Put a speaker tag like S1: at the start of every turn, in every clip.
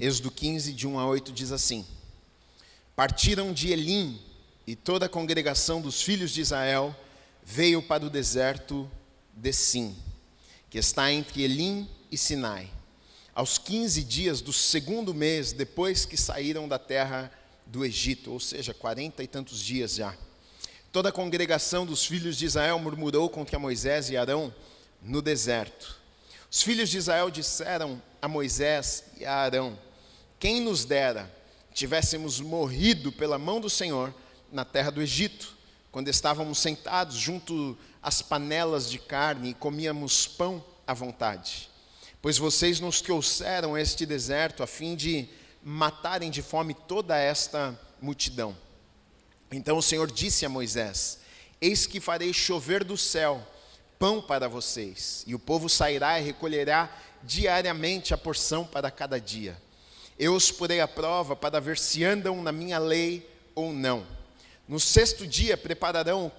S1: Êxodo 15, de 1 a 8, diz assim: Partiram de Elim, e toda a congregação dos filhos de Israel veio para o deserto de Sim, que está entre Elim e Sinai, aos 15 dias do segundo mês, depois que saíram da terra do Egito, ou seja, 40 e tantos dias já. Toda a congregação dos filhos de Israel murmurou contra Moisés e Arão no deserto. Os filhos de Israel disseram a Moisés e a Arão: quem nos dera tivéssemos morrido pela mão do Senhor na terra do Egito, quando estávamos sentados junto às panelas de carne e comíamos pão à vontade. Pois vocês nos trouxeram a este deserto a fim de matarem de fome toda esta multidão. Então o Senhor disse a Moisés: eis que farei chover do céu pão para vocês, e o povo sairá e recolherá diariamente a porção para cada dia. Eu os porei à prova para ver se andam na minha lei ou não. No sexto dia prepararão o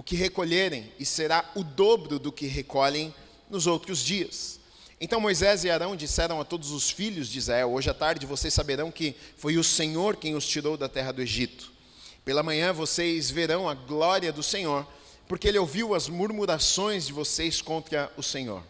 S1: que recolherem, e será o dobro do que recolhem nos outros dias. Então Moisés e Arão disseram a todos os filhos de Israel: hoje à tarde vocês saberão que foi o Senhor quem os tirou da terra do Egito. Pela manhã vocês verão a glória do Senhor, porque Ele ouviu as murmurações de vocês contra o Senhor.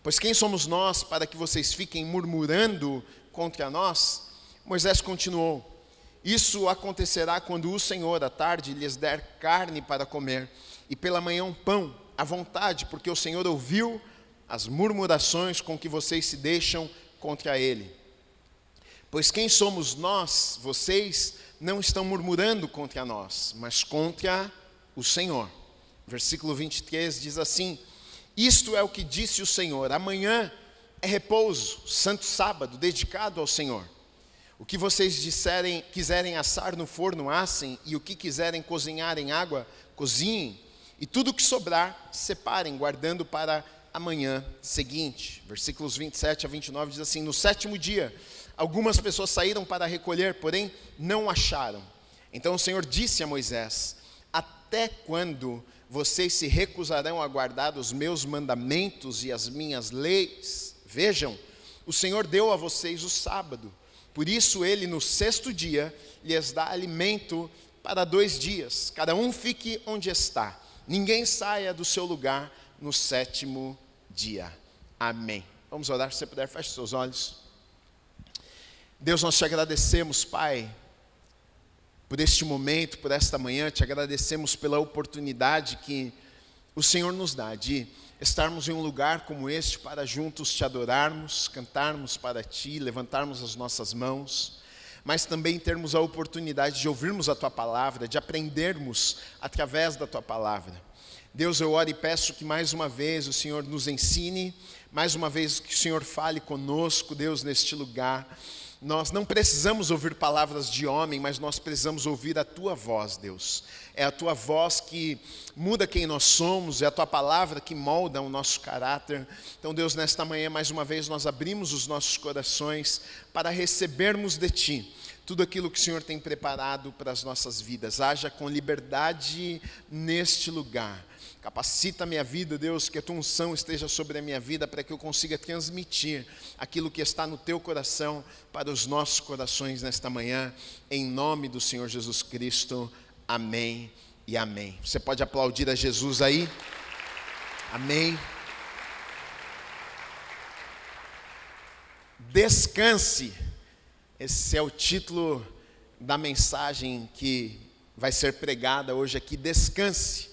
S1: Pois quem somos nós para que vocês fiquem murmurando contra nós? Moisés continuou: isso acontecerá quando o Senhor à tarde lhes der carne para comer, e pela manhã um pão à vontade, porque o Senhor ouviu as murmurações com que vocês se deixam contra Ele. Pois quem somos nós? Vocês não estão murmurando contra nós, mas contra o Senhor. Versículo 23 diz assim: isto é o que disse o Senhor: amanhã é repouso, santo sábado, dedicado ao Senhor. O que vocês quiserem assar no forno, assem, e o que quiserem cozinhar em água, cozinhem, e tudo o que sobrar, separem, guardando para a manhã seguinte. Versículos 27 a 29 diz assim: no sétimo dia, algumas pessoas saíram para recolher, porém não acharam. Então o Senhor disse a Moisés: até quando vocês se recusarão a guardar os meus mandamentos e as minhas leis? Vejam, o Senhor deu a vocês o sábado. Por isso Ele no sexto dia lhes dá alimento para 2 dias. Cada um fique onde está. Ninguém saia do seu lugar no sétimo dia. Amém. Vamos orar, se você puder, feche seus olhos. Deus, nós te agradecemos, Pai, por este momento, por esta manhã. Te agradecemos pela oportunidade que o Senhor nos dá de estarmos em um lugar como este para juntos te adorarmos, cantarmos para ti, levantarmos as nossas mãos, mas também termos a oportunidade de ouvirmos a tua palavra, de aprendermos através da tua palavra. Deus, eu oro e peço que mais uma vez o Senhor nos ensine, mais uma vez que o Senhor fale conosco, Deus, neste lugar. Nós não precisamos ouvir palavras de homem, mas nós precisamos ouvir a tua voz, Deus. É a tua voz que muda quem nós somos, é a tua palavra que molda o nosso caráter. Então, Deus, nesta manhã, mais uma vez, nós abrimos os nossos corações para recebermos de ti tudo aquilo que o Senhor tem preparado para as nossas vidas. Haja com liberdade neste lugar. Capacita a minha vida, Deus, que a tua unção esteja sobre a minha vida, para que eu consiga transmitir aquilo que está no teu coração para os nossos corações nesta manhã, em nome do Senhor Jesus Cristo. Amém e amém. Você pode aplaudir a Jesus aí? Amém. Descanse. Esse é o título da mensagem que vai ser pregada hoje aqui. Descanse.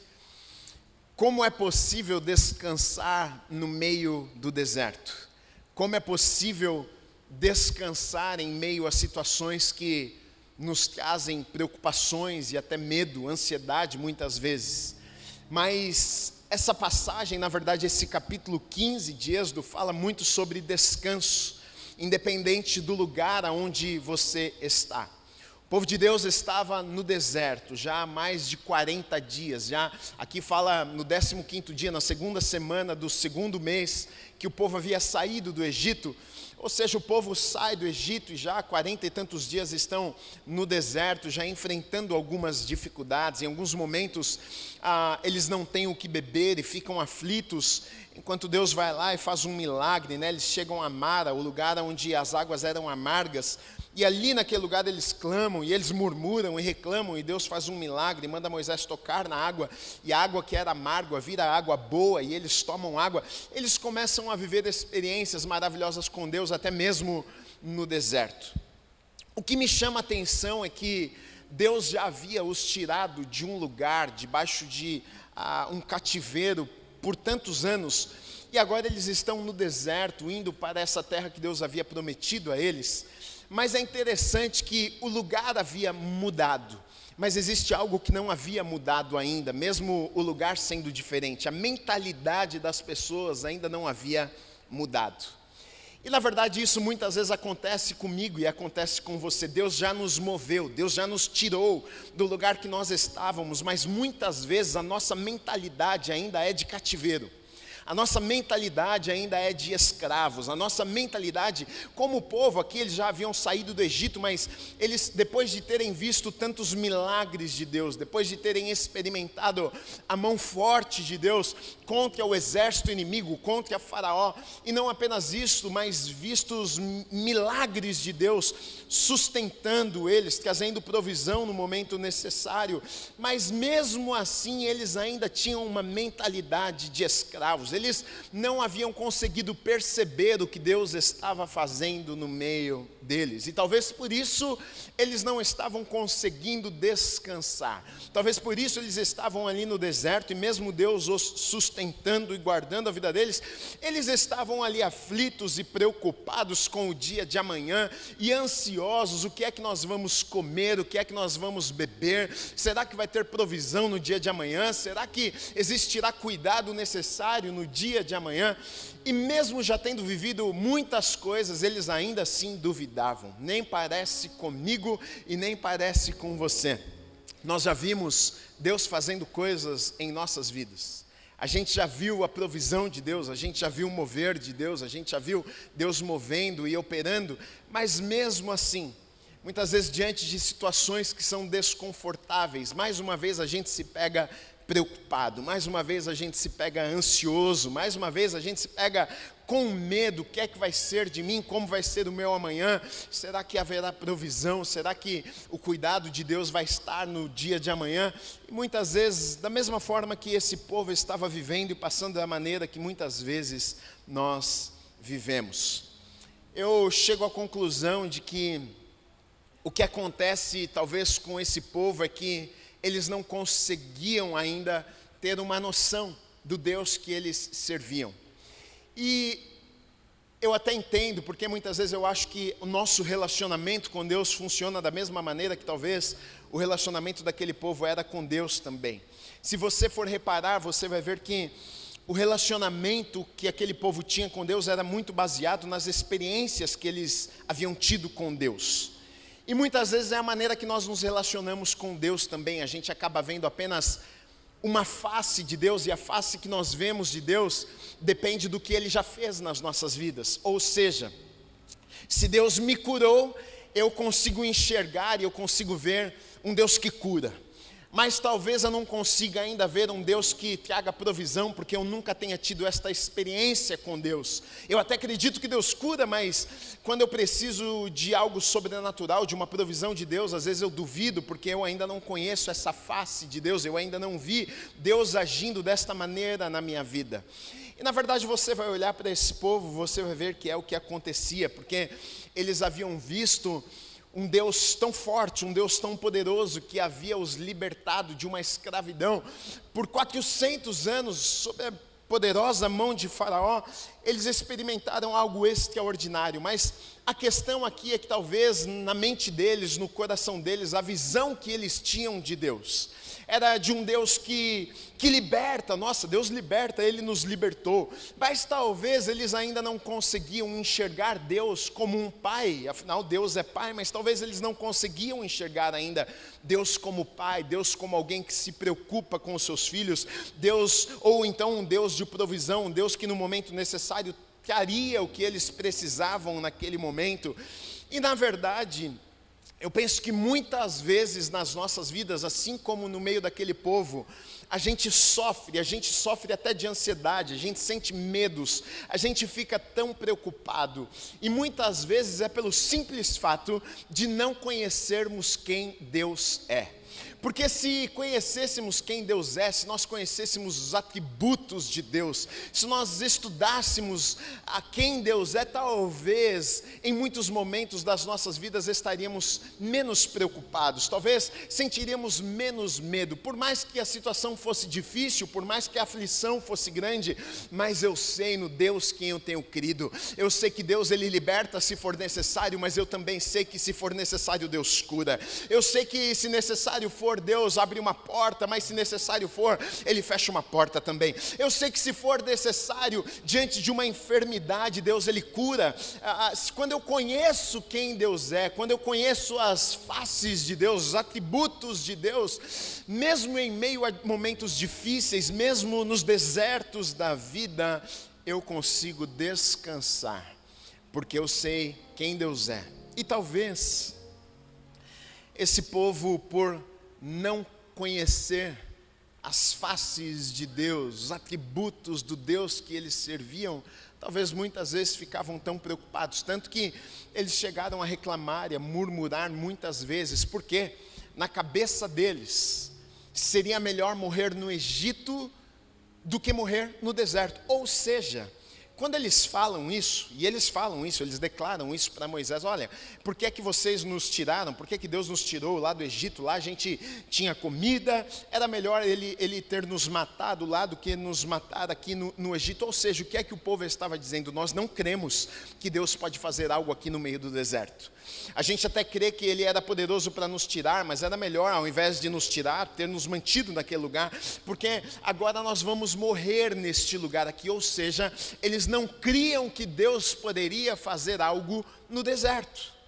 S1: Como é possível descansar no meio do deserto? Como é possível descansar em meio a situações que nos trazem preocupações e até medo, ansiedade muitas vezes? Mas essa passagem, na verdade, esse capítulo 15 de Êxodo fala muito sobre descanso, independente do lugar aonde você está. O povo de Deus estava no deserto já há mais de 40 dias, já aqui fala no 15º dia, na segunda semana do segundo mês, que o povo havia saído do Egito. Ou seja, o povo sai do Egito e já há 40 e tantos dias estão no deserto, já enfrentando algumas dificuldades. Em alguns momentos, eles não têm o que beber e ficam aflitos. enquanto Deus vai lá e faz um milagre, né? Eles chegam a Mara, o lugar onde as águas eram amargas, e ali naquele lugar eles clamam, e eles murmuram e reclamam, e Deus faz um milagre, manda Moisés tocar na água, e a água que era amarga vira água boa, e eles tomam água. Eles começam a viver experiências maravilhosas com Deus, até mesmo no deserto. O que me chama a atenção é que Deus já havia os tirado de um lugar, debaixo de um cativeiro, por tantos anos, e agora eles estão no deserto, indo para essa terra que Deus havia prometido a eles. Mas é interessante que o lugar havia mudado, mas existe algo que não havia mudado ainda, mesmo o lugar sendo diferente. A mentalidade das pessoas ainda não havia mudado. E na verdade isso muitas vezes acontece comigo e acontece com você. Deus já nos moveu, Deus já nos tirou do lugar que nós estávamos, mas muitas vezes a nossa mentalidade ainda é de cativeiro. A nossa mentalidade ainda é de escravos, a nossa mentalidade, como o povo aqui, eles já haviam saído do Egito, mas eles, depois de terem visto tantos milagres de Deus, depois de terem experimentado a mão forte de Deus contra o exército inimigo, contra Faraó, e não apenas isso, mas visto os milagres de Deus sustentando eles, trazendo provisão no momento necessário, mas mesmo assim eles ainda tinham uma mentalidade de escravos. Eles não haviam conseguido perceber o que Deus estava fazendo no meio deles, e talvez por isso eles não estavam conseguindo descansar, talvez por isso eles estavam ali no deserto, e mesmo Deus os sustentando e guardando a vida deles, eles estavam ali aflitos e preocupados com o dia de amanhã, e ansiosos, o que é que nós vamos comer, o que é que nós vamos beber, será que vai ter provisão no dia de amanhã, será que existirá cuidado necessário no dia de amanhã? E mesmo já tendo vivido muitas coisas, eles ainda assim duvidavam. Nem parece comigo e nem parece com você. Nós já vimos Deus fazendo coisas em nossas vidas. A gente já viu a provisão de Deus, a gente já viu o mover de Deus, a gente já viu Deus movendo e operando, mas mesmo assim, muitas vezes diante de situações que são desconfortáveis, mais uma vez a gente se pega preocupado, mais uma vez a gente se pega ansioso, mais uma vez a gente se pega com medo. O que é que vai ser de mim? Como vai ser o meu amanhã? Será que haverá provisão? Será que o cuidado de Deus vai estar no dia de amanhã? E muitas vezes, da mesma forma que esse povo estava vivendo e passando da maneira que muitas vezes nós vivemos. Eu chego à conclusão de que o que acontece talvez com esse povo é que eles não conseguiam ainda ter uma noção do Deus que eles serviam. E eu até entendo, porque muitas vezes eu acho que o nosso relacionamento com Deus funciona da mesma maneira que talvez o relacionamento daquele povo era com Deus também. Se você for reparar, você vai ver que o relacionamento que aquele povo tinha com Deus era muito baseado nas experiências que eles haviam tido com Deus. E muitas vezes é a maneira que nós nos relacionamos com Deus também. A gente acaba vendo apenas uma face de Deus, e a face que nós vemos de Deus depende do que Ele já fez nas nossas vidas. Ou seja, se Deus me curou, eu consigo enxergar e eu consigo ver um Deus que cura. Mas talvez eu não consiga ainda ver um Deus que traga provisão, porque eu nunca tenha tido esta experiência com Deus. Eu até acredito que Deus cura, mas quando eu preciso de algo sobrenatural, de uma provisão de Deus, às vezes eu duvido, porque eu ainda não conheço essa face de Deus, eu ainda não vi Deus agindo desta maneira na minha vida. E na verdade você vai olhar para esse povo, você vai ver que é o que acontecia, porque eles haviam visto um Deus tão forte, um Deus tão poderoso, que havia os libertado de uma escravidão por 400 anos, sob a poderosa mão de Faraó. Eles experimentaram algo extraordinário, mas a questão aqui é que talvez na mente deles, no coração deles, a visão que eles tinham de Deus era de um Deus que liberta. Nossa, Deus liberta, Ele nos libertou. Mas talvez eles ainda não conseguiam enxergar Deus como um pai. Afinal, Deus é pai, mas talvez eles não conseguiam enxergar ainda Deus como pai, Deus como alguém que se preocupa com os seus filhos, Deus, ou então um Deus de provisão, um Deus que no momento necessário traria o que eles precisavam naquele momento. E na verdade, Eu penso que muitas vezes nas nossas vidas, assim como no meio daquele povo, a gente sofre até de ansiedade, a gente sente medos, a gente fica tão preocupado. E muitas vezes é pelo simples fato de não conhecermos quem Deus é. Porque se conhecêssemos quem Deus é, se nós conhecêssemos os atributos de Deus, se nós estudássemos a quem Deus é, talvez em muitos momentos das nossas vidas estaríamos menos preocupados, talvez sentiríamos menos medo, por mais que a situação fosse difícil, por mais que a aflição fosse grande, mas eu sei no Deus quem eu tenho crido, eu sei que Deus Ele liberta se for necessário, mas eu também sei que se for necessário Deus cura, eu sei que se necessário for Deus abre uma porta, mas se necessário for, Ele fecha uma porta também. Eu sei que se for necessário, diante de uma enfermidade, Deus Ele cura. Quando eu conheço quem Deus é, quando eu conheço as faces de Deus, os atributos de Deus, mesmo em meio a momentos difíceis, mesmo nos desertos da vida, eu consigo descansar, porque eu sei quem Deus é. E talvez esse povo, por não conhecer as faces de Deus, os atributos do Deus que eles serviam, talvez muitas vezes ficavam tão preocupados, tanto que eles chegaram a reclamar e a murmurar muitas vezes, porque na cabeça deles seria melhor morrer no Egito do que morrer no deserto. Ou seja, quando eles falam isso, eles declaram isso para Moisés: olha, por que é que vocês nos tiraram, por que é que Deus nos tirou lá do Egito, lá a gente tinha comida, era melhor ele ter nos matado lá do que nos matar aqui no Egito. Ou seja, o que é que o povo estava dizendo? Nós não cremos que Deus pode fazer algo aqui no meio do deserto. A gente até crê que Ele era poderoso para nos tirar, mas era melhor, ao invés de nos tirar, ter nos mantido naquele lugar, porque agora nós vamos morrer neste lugar aqui. Ou seja, eles não criam que Deus poderia fazer algo no deserto.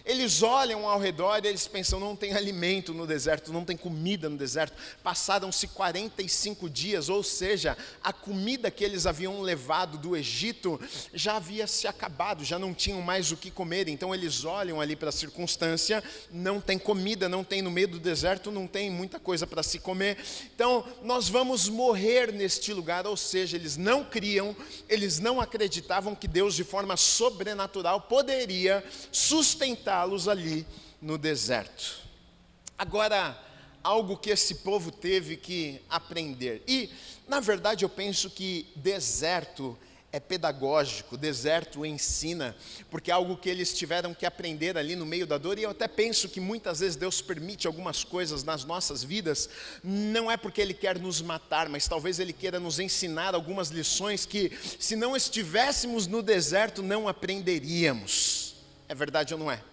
S1: Eles olham ao redor e eles pensam: não tem alimento no deserto, não tem comida no deserto. Passaram-se 45 dias, ou seja, a comida que eles haviam levado do Egito já havia se acabado, já não tinham mais o que comer. Então eles olham ali para a circunstância, não tem comida, não tem no meio do deserto, não tem muita coisa para se comer. Então nós vamos morrer neste lugar. Ou seja, eles não criam, eles não acreditavam que Deus de forma sobrenatural poderia sustentar ali no deserto. Agora, algo que esse povo teve que aprender, e na verdade eu penso que deserto é pedagógico, deserto ensina, porque é algo que eles tiveram que aprender ali no meio da dor. E eu até penso que muitas vezes Deus permite algumas coisas nas nossas vidas, não é porque Ele quer nos matar, mas talvez Ele queira nos ensinar algumas lições que, se não estivéssemos no deserto, não aprenderíamos. É verdade ou não é?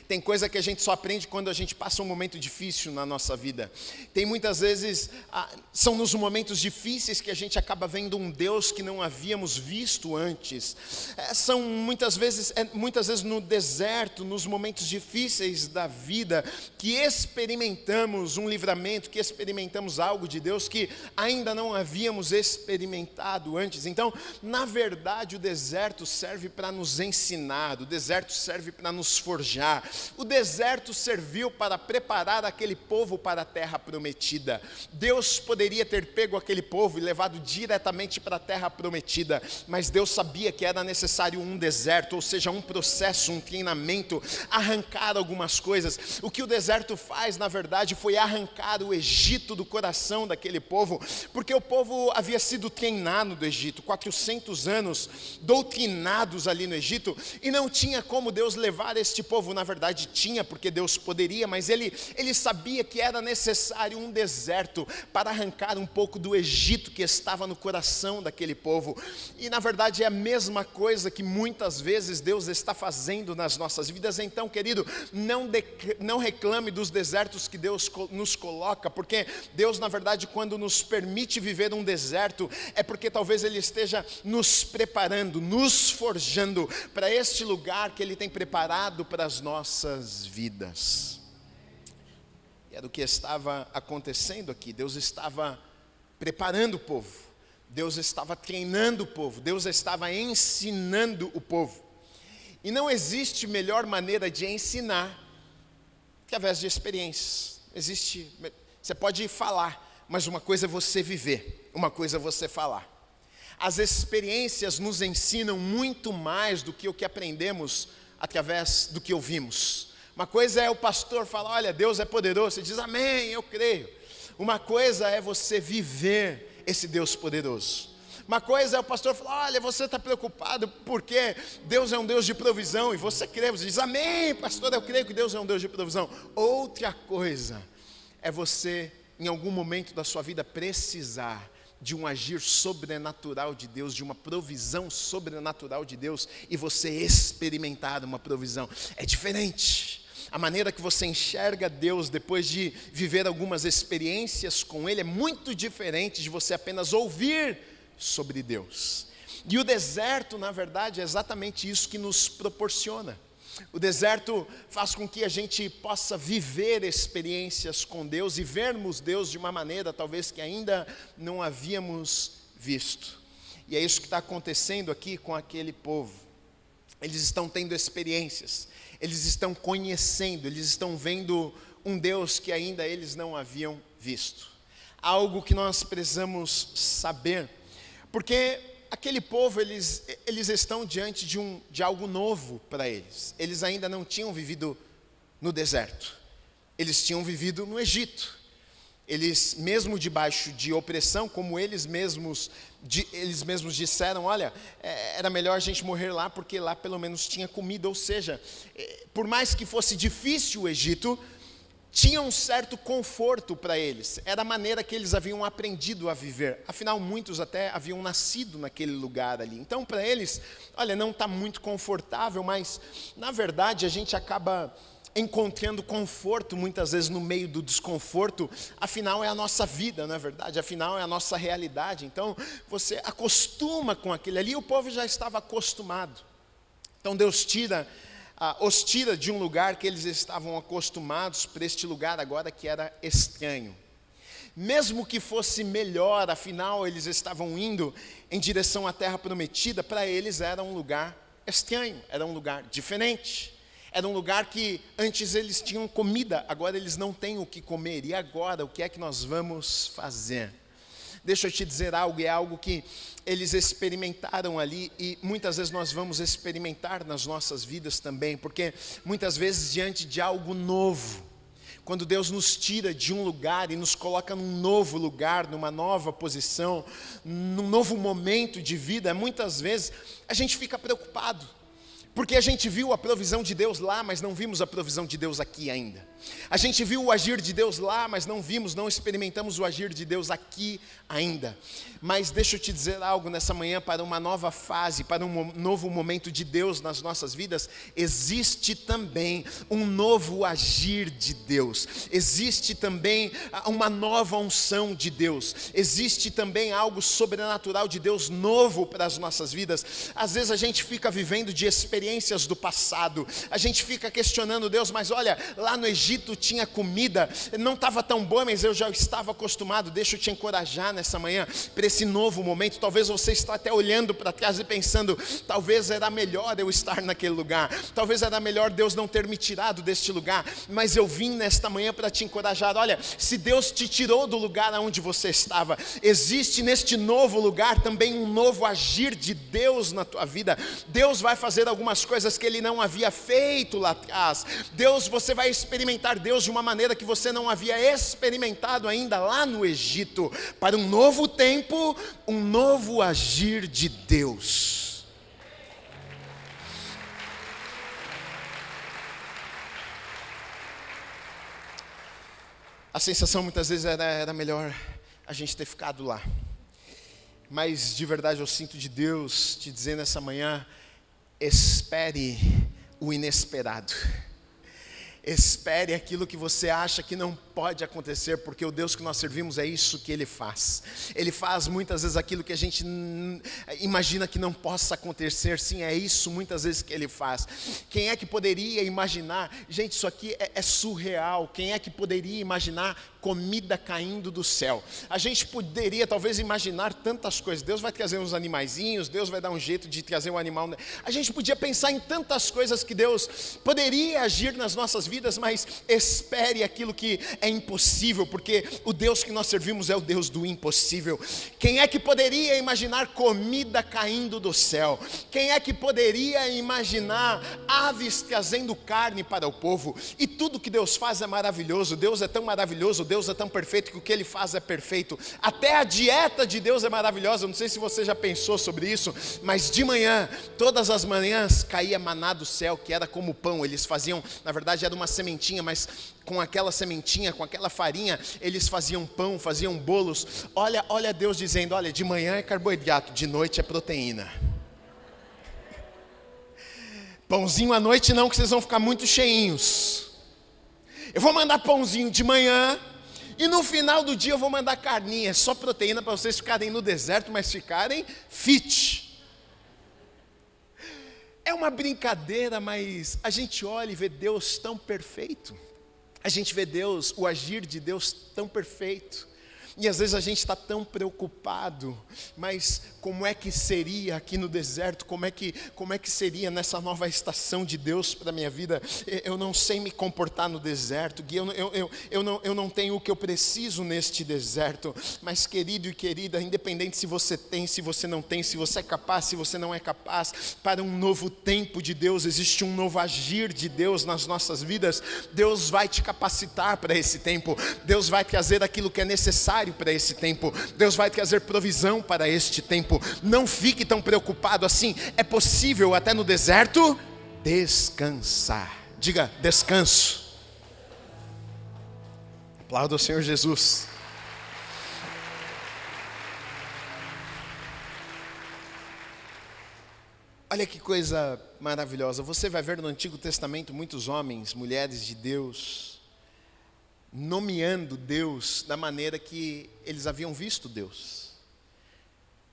S1: Tem coisa que a gente só aprende quando a gente passa um momento difícil na nossa vida. Tem muitas vezes, são nos momentos difíceis que a gente acaba vendo um Deus que não havíamos visto antes. São muitas vezes no deserto, nos momentos difíceis da vida, que experimentamos um livramento, que experimentamos algo de Deus que ainda não havíamos experimentado antes. Então, na verdade, o deserto serve para nos ensinar, o deserto serve para nos forjar. O deserto serviu para preparar aquele povo para a terra prometida. Deus poderia ter pego aquele povo e levado diretamente para a terra prometida, mas Deus sabia que era necessário um deserto, ou seja, um processo, um treinamento, arrancar algumas coisas. O que o deserto faz, na verdade, foi arrancar o Egito do coração daquele povo, porque o povo havia sido treinado do Egito, 400 anos doutrinados ali no Egito, e não tinha como Deus levar este povo. Na verdade tinha, porque Deus poderia, mas ele sabia que era necessário um deserto para arrancar um pouco do Egito que estava no coração daquele povo. E na verdade é a mesma coisa que muitas vezes Deus está fazendo nas nossas vidas. Então, querido, não reclame dos desertos que Deus nos coloca, porque Deus, na verdade, quando nos permite viver um deserto, é porque talvez Ele esteja nos preparando, nos forjando para este lugar que Ele tem preparado para as nossas vidas. E era o que estava acontecendo aqui. Deus estava preparando o povo, Deus estava treinando o povo, Deus estava ensinando o povo. E não existe melhor maneira de ensinar através de experiências. Você pode falar, mas uma coisa é você viver, uma coisa é você falar. As experiências nos ensinam muito mais do que o que aprendemos através do que ouvimos. Uma coisa é o pastor falar, olha, Deus é poderoso, você diz, amém, eu creio. Uma coisa é você viver esse Deus poderoso. Uma coisa é o pastor falar, olha, você está preocupado porque Deus é um Deus de provisão, e você crê, você diz, amém, pastor, eu creio que Deus é um Deus de provisão. Outra coisa é você, em algum momento da sua vida, precisar de um agir sobrenatural de Deus, de uma provisão sobrenatural de Deus, e você experimentar uma provisão. É diferente. A maneira que você enxerga Deus depois de viver algumas experiências com Ele é muito diferente de você apenas ouvir sobre Deus. E o deserto, na verdade, é exatamente isso que nos proporciona. O deserto faz com que a gente possa viver experiências com Deus e vermos Deus de uma maneira talvez que ainda não havíamos visto. E é isso que está acontecendo aqui com aquele povo. Eles estão tendo experiências, eles estão conhecendo, eles estão vendo um Deus que ainda eles não haviam visto. Algo que nós precisamos saber, porque aquele povo, eles estão diante de algo novo para eles. Eles ainda não tinham vivido no deserto. Eles tinham vivido no Egito. Eles, mesmo debaixo de opressão, como eles mesmos disseram, olha, era melhor a gente morrer lá, porque lá pelo menos tinha comida. Ou seja, por mais que fosse difícil o Egito, tinha um certo conforto para eles, era a maneira que eles haviam aprendido a viver, afinal muitos até haviam nascido naquele lugar ali, então para eles, olha, não está muito confortável, mas na verdade a gente acaba encontrando conforto muitas vezes no meio do desconforto, afinal é a nossa vida, não é verdade? Afinal é a nossa realidade, então você acostuma com aquilo ali, o povo já estava acostumado, então Deus os tira de um lugar que eles estavam acostumados para este lugar agora que era estranho. Mesmo que fosse melhor, afinal eles estavam indo em direção à terra prometida, para eles era um lugar estranho, era um lugar diferente. Era um lugar que antes eles tinham comida, agora eles não têm o que comer. E agora, o que é que nós vamos fazer? Deixa eu te dizer algo, é algo que eles experimentaram ali e muitas vezes nós vamos experimentar nas nossas vidas também, porque muitas vezes diante de algo novo, quando Deus nos tira de um lugar e nos coloca num novo lugar, numa nova posição, num novo momento de vida, muitas vezes a gente fica preocupado, porque a gente viu a provisão de Deus lá, mas não vimos a provisão de Deus aqui ainda. A gente viu o agir de Deus lá, mas não experimentamos o agir de Deus aqui ainda. Mas deixa eu te dizer algo nessa manhã, para uma nova fase, para um novo momento de Deus nas nossas vidas, existe também um novo agir de Deus, existe também uma nova unção de Deus, existe também algo sobrenatural de Deus novo para as nossas vidas. Às vezes a gente fica vivendo de experiências do passado, a gente fica questionando Deus, mas olha, lá no Egito tinha comida, não estava tão boa, mas eu já estava acostumado. Deixa eu te encorajar nessa manhã, para esse novo momento. Talvez você está até olhando para trás e pensando, talvez era melhor eu estar naquele lugar, talvez era melhor Deus não ter me tirado deste lugar, mas eu vim nesta manhã para te encorajar. Olha, se Deus te tirou do lugar onde você estava, existe neste novo lugar também um novo agir de Deus na tua vida. Deus vai fazer algumas coisas que Ele não havia feito lá atrás. Você vai experimentar Deus de uma maneira que você não havia experimentado ainda lá no Egito, para um novo tempo, um novo agir de Deus. A sensação muitas vezes era melhor a gente ter ficado lá, mas de verdade eu sinto de Deus te dizer nessa manhã, espere o inesperado. Espere aquilo que você acha que não pode acontecer, porque o Deus que nós servimos é isso que Ele faz. Ele faz muitas vezes aquilo que a gente imagina que não possa acontecer. Sim, é isso muitas vezes que Ele faz. Quem é que poderia imaginar? Gente, isso aqui é surreal. Quem é que poderia imaginar comida caindo do céu. A gente poderia talvez imaginar tantas coisas. Deus vai trazer uns animaizinhos, Deus vai dar um jeito de trazer um animal. A gente podia pensar em tantas coisas que Deus poderia agir nas nossas vidas, mas espere aquilo que é impossível, porque o Deus que nós servimos é o Deus do impossível. Quem é que poderia imaginar comida caindo do céu? Quem é que poderia imaginar aves trazendo carne para o povo? E tudo que Deus faz é maravilhoso. Deus é tão maravilhoso, Deus é tão perfeito que o que Ele faz é perfeito. Até a dieta de Deus é maravilhosa. Não sei se você já pensou sobre isso, mas de manhã, todas as manhãs, caía maná do céu, que era como pão. Eles faziam, na verdade era uma sementinha, mas com aquela sementinha, com aquela farinha, eles faziam pão, faziam bolos. Olha Deus dizendo, olha, de manhã é carboidrato, de noite é proteína. Pãozinho à noite não, que vocês vão ficar muito cheinhos. Eu vou mandar pãozinho de manhã, e no final do dia eu vou mandar carninha, só proteína para vocês ficarem no deserto, mas ficarem fit. É uma brincadeira, mas a gente olha e vê Deus tão perfeito. A gente vê Deus, o agir de Deus tão perfeito. E às vezes a gente está tão preocupado, mas como é que seria aqui no deserto? Como é que seria nessa nova estação de Deus para a minha vida? Eu não sei me comportar no deserto, Gui, eu não tenho o que eu preciso neste deserto. Mas querido e querida, independente se você tem, se você não tem, se você é capaz, se você não é capaz, para um novo tempo de Deus, existe um novo agir de Deus nas nossas vidas. Deus vai te capacitar para esse tempo, Deus vai trazer aquilo que é necessário para esse tempo, Deus vai trazer provisão para este tempo. Não fique tão preocupado assim. É possível até no deserto descansar. Diga, descanso. Aplauda o Senhor Jesus. Olha que coisa maravilhosa. Você vai ver no Antigo Testamento muitos homens, mulheres de Deus, nomeando Deus da maneira que eles haviam visto Deus.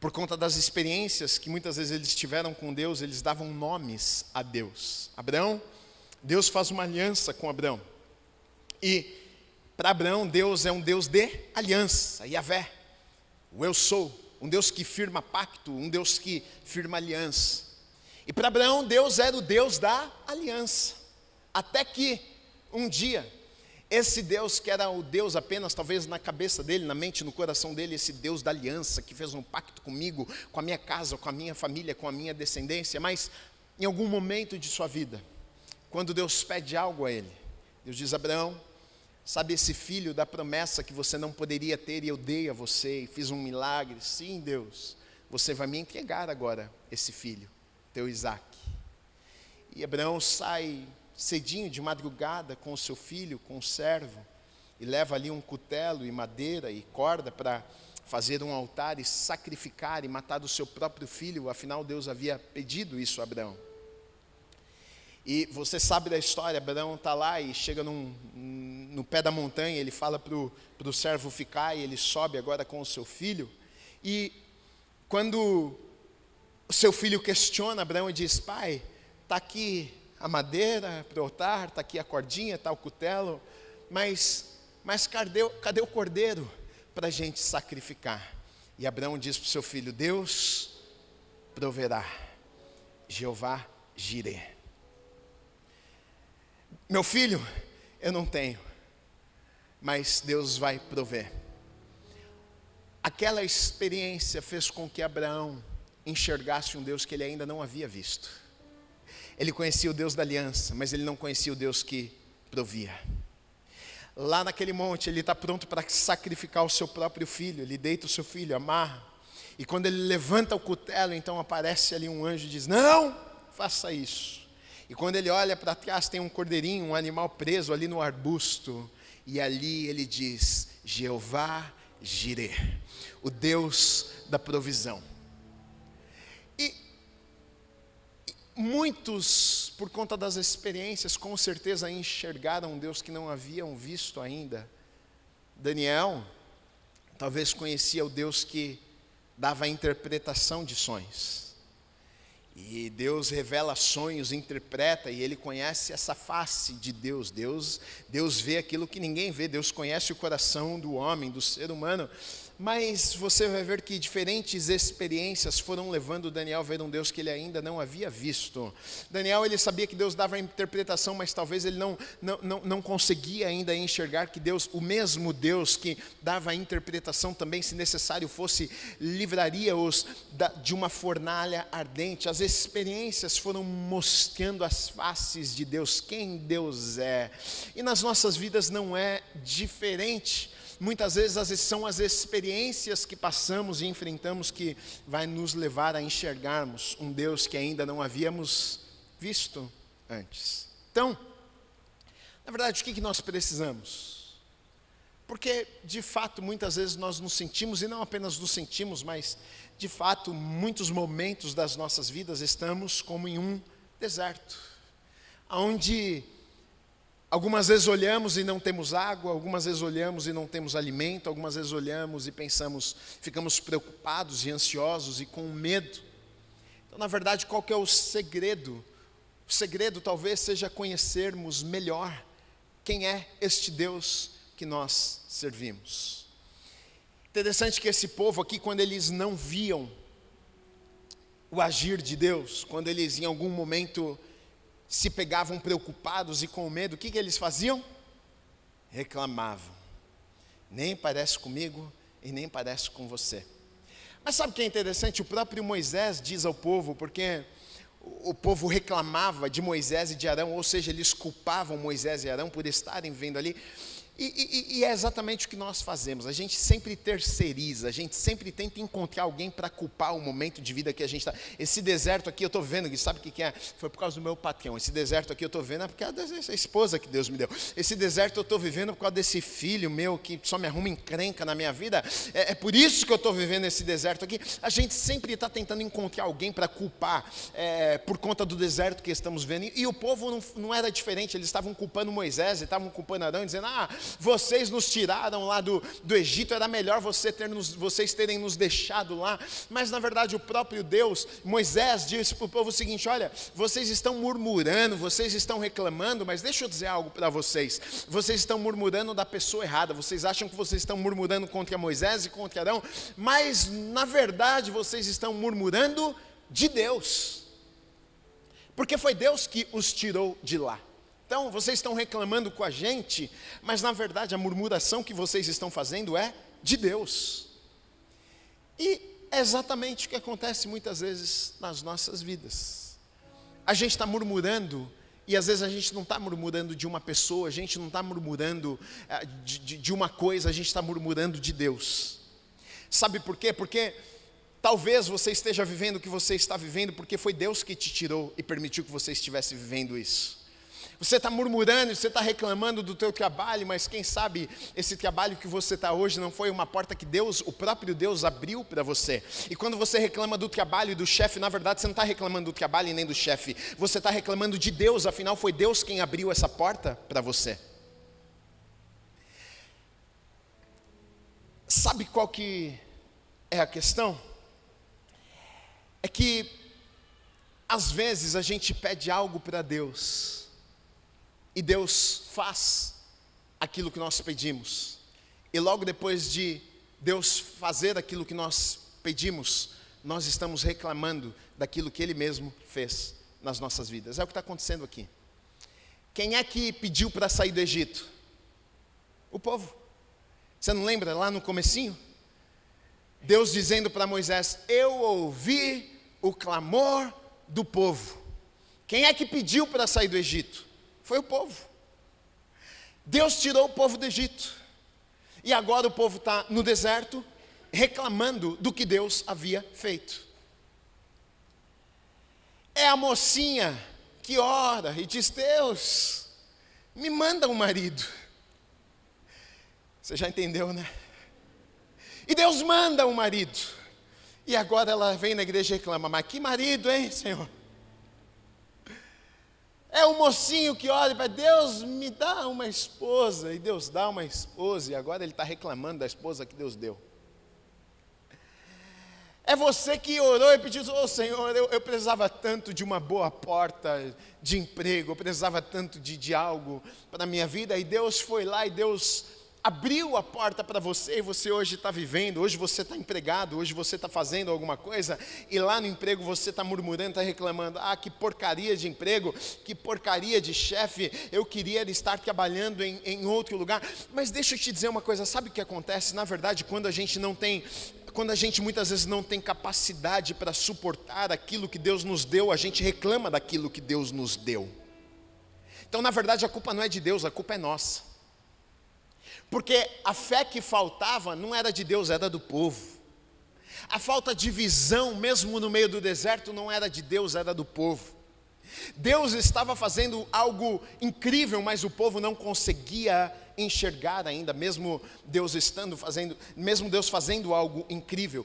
S1: Por conta das experiências que muitas vezes eles tiveram com Deus, eles davam nomes a Deus. Abraão, Deus faz uma aliança com Abraão. E para Abraão, Deus é um Deus de aliança, Yahvé, o eu sou, um Deus que firma pacto, um Deus que firma aliança. E para Abraão, Deus era o Deus da aliança. Até que um dia, esse Deus que era o Deus apenas, talvez na cabeça dele, na mente, no coração dele, esse Deus da aliança, que fez um pacto comigo, com a minha casa, com a minha família, com a minha descendência, mas em algum momento de sua vida, quando Deus pede algo a ele, Deus diz, Abraão, sabe esse filho da promessa que você não poderia ter e eu dei a você e fiz um milagre? Sim, Deus, você vai me entregar agora esse filho, teu Isaque. E Abraão sai cedinho de madrugada com o seu filho, com o servo, e leva ali um cutelo e madeira e corda para fazer um altar e sacrificar e matar o seu próprio filho. Afinal Deus havia pedido isso a Abraão. E você sabe da história, Abraão está lá e chega no pé da montanha, ele fala para o servo ficar e ele sobe agora com o seu filho. E quando o seu filho questiona Abraão e diz, pai, está aqui a madeira para o altar, está aqui a cordinha, está o cutelo, mas cadê o cordeiro para a gente sacrificar? E Abraão diz para o seu filho, Deus proverá, Jeová Jireh. Meu filho, eu não tenho, mas Deus vai prover. Aquela experiência fez com que Abraão enxergasse um Deus que ele ainda não havia visto. Ele conhecia o Deus da aliança, mas ele não conhecia o Deus que provia. Lá naquele monte, ele está pronto para sacrificar o seu próprio filho. Ele deita o seu filho, amarra. E quando ele levanta o cutelo, então aparece ali um anjo e diz, não, faça isso. E quando ele olha para trás, tem um cordeirinho, um animal preso ali no arbusto. E ali ele diz, Jeová Jireh, o Deus da provisão. Muitos, por conta das experiências, com certeza enxergaram um Deus que não haviam visto ainda. Daniel, talvez conhecia o Deus que dava a interpretação de sonhos. E Deus revela sonhos, interpreta, e ele conhece essa face de Deus. Deus vê aquilo que ninguém vê. Deus conhece o coração do homem, do ser humano. Mas você vai ver que diferentes experiências foram levando Daniel a ver um Deus que ele ainda não havia visto. Daniel, ele sabia que Deus dava a interpretação, mas talvez ele não conseguia ainda enxergar que Deus, o mesmo Deus que dava a interpretação também, se necessário fosse, livraria-os de uma fornalha ardente. As experiências foram mostrando as faces de Deus, quem Deus é. E nas nossas vidas não é diferente. Muitas vezes são as experiências que passamos e enfrentamos que vai nos levar a enxergarmos um Deus que ainda não havíamos visto antes. Então, na verdade, o que nós precisamos? Porque, de fato, muitas vezes nós nos sentimos, e não apenas nos sentimos, mas, de fato, muitos momentos das nossas vidas estamos como em um deserto, onde algumas vezes olhamos e não temos água, algumas vezes olhamos e não temos alimento, algumas vezes olhamos e pensamos, ficamos preocupados e ansiosos e com medo. Então, na verdade, qual que é o segredo? O segredo talvez seja conhecermos melhor quem é este Deus que nós servimos. Interessante que esse povo aqui, quando eles não viam o agir de Deus, quando eles em algum momento se pegavam preocupados e com medo, o que eles faziam? Reclamavam. Nem parece comigo e nem parece com você. Mas sabe o que é interessante? O próprio Moisés diz ao povo, porque o povo reclamava de Moisés e de Arão, ou seja, eles culpavam Moisés e Arão por estarem vivendo ali. E é exatamente o que nós fazemos. A gente sempre terceiriza, a gente sempre tenta encontrar alguém para culpar o momento de vida que a gente está. Esse deserto aqui eu estou vendo, sabe o que é? Foi por causa do meu patrão. Esse deserto aqui eu estou vendo é por causa dessa esposa que Deus me deu. Esse deserto eu estou vivendo por causa desse filho meu que só me arruma encrenca na minha vida. É por isso que eu estou vivendo esse deserto aqui. A gente sempre está tentando encontrar alguém para culpar por conta do deserto que estamos vendo. E o povo não era diferente, eles estavam culpando Moisés, estavam culpando Arão, dizendo, vocês nos tiraram lá do Egito, era melhor vocês terem nos deixado lá. Mas na verdade o próprio Deus, Moisés disse para o povo o seguinte, olha, vocês estão murmurando, vocês estão reclamando, mas deixa eu dizer algo para vocês estão murmurando da pessoa errada, vocês acham que vocês estão murmurando contra Moisés e contra Arão, mas na verdade vocês estão murmurando de Deus, porque foi Deus que os tirou de lá. Então, vocês estão reclamando com a gente, mas na verdade a murmuração que vocês estão fazendo é de Deus. E é exatamente o que acontece muitas vezes nas nossas vidas. A gente está murmurando, e às vezes a gente não está murmurando de uma pessoa, a gente não está murmurando de uma coisa, a gente está murmurando de Deus. Sabe por quê? Porque talvez você esteja vivendo o que você está vivendo, porque foi Deus que te tirou e permitiu que você estivesse vivendo isso. Você está murmurando, você está reclamando do teu trabalho, mas quem sabe esse trabalho que você está hoje não foi uma porta que Deus, o próprio Deus abriu para você. E quando você reclama do trabalho e do chefe, na verdade você não está reclamando do trabalho e nem do chefe, você está reclamando de Deus, afinal foi Deus quem abriu essa porta para você. Sabe qual que é a questão? É que às vezes a gente pede algo para Deus, e Deus faz aquilo que nós pedimos. E logo depois de Deus fazer aquilo que nós pedimos, nós estamos reclamando daquilo que Ele mesmo fez nas nossas vidas. É o que está acontecendo aqui. Quem é que pediu para sair do Egito? O povo. Você não lembra lá no comecinho? Deus dizendo para Moisés, eu ouvi o clamor do povo. Quem é que pediu para sair do Egito? Foi o povo. Deus tirou o povo do Egito. E agora o povo está no deserto, reclamando do que Deus havia feito. É a mocinha que ora e diz, Deus, me manda um marido. Você já entendeu, né? E Deus manda um marido. E agora ela vem na igreja e reclama, mas que marido, hein, Senhor? É o mocinho que olha para Deus, me dá uma esposa, e Deus dá uma esposa, e agora ele está reclamando da esposa que Deus deu. É você que orou e pediu: ô Senhor, eu precisava tanto de uma boa porta de emprego, eu precisava tanto de algo para a minha vida, e Deus foi lá e Deus abriu a porta para você, e você hoje está vivendo, hoje você está empregado, hoje você está fazendo alguma coisa, e lá no emprego você está murmurando, está reclamando: ah, que porcaria de emprego, que porcaria de chefe, eu queria estar trabalhando em outro lugar. Mas deixa eu te dizer uma coisa, sabe o que acontece? Na verdade, quando a gente muitas vezes não tem capacidade para suportar aquilo que Deus nos deu, a gente reclama daquilo que Deus nos deu. Então, na verdade, a culpa não é de Deus, a culpa é nossa. Porque a fé que faltava não era de Deus, era do povo. A falta de visão, mesmo no meio do deserto, não era de Deus, era do povo. Deus estava fazendo algo incrível, mas o povo não conseguia enxergar ainda, mesmo Deus fazendo algo incrível.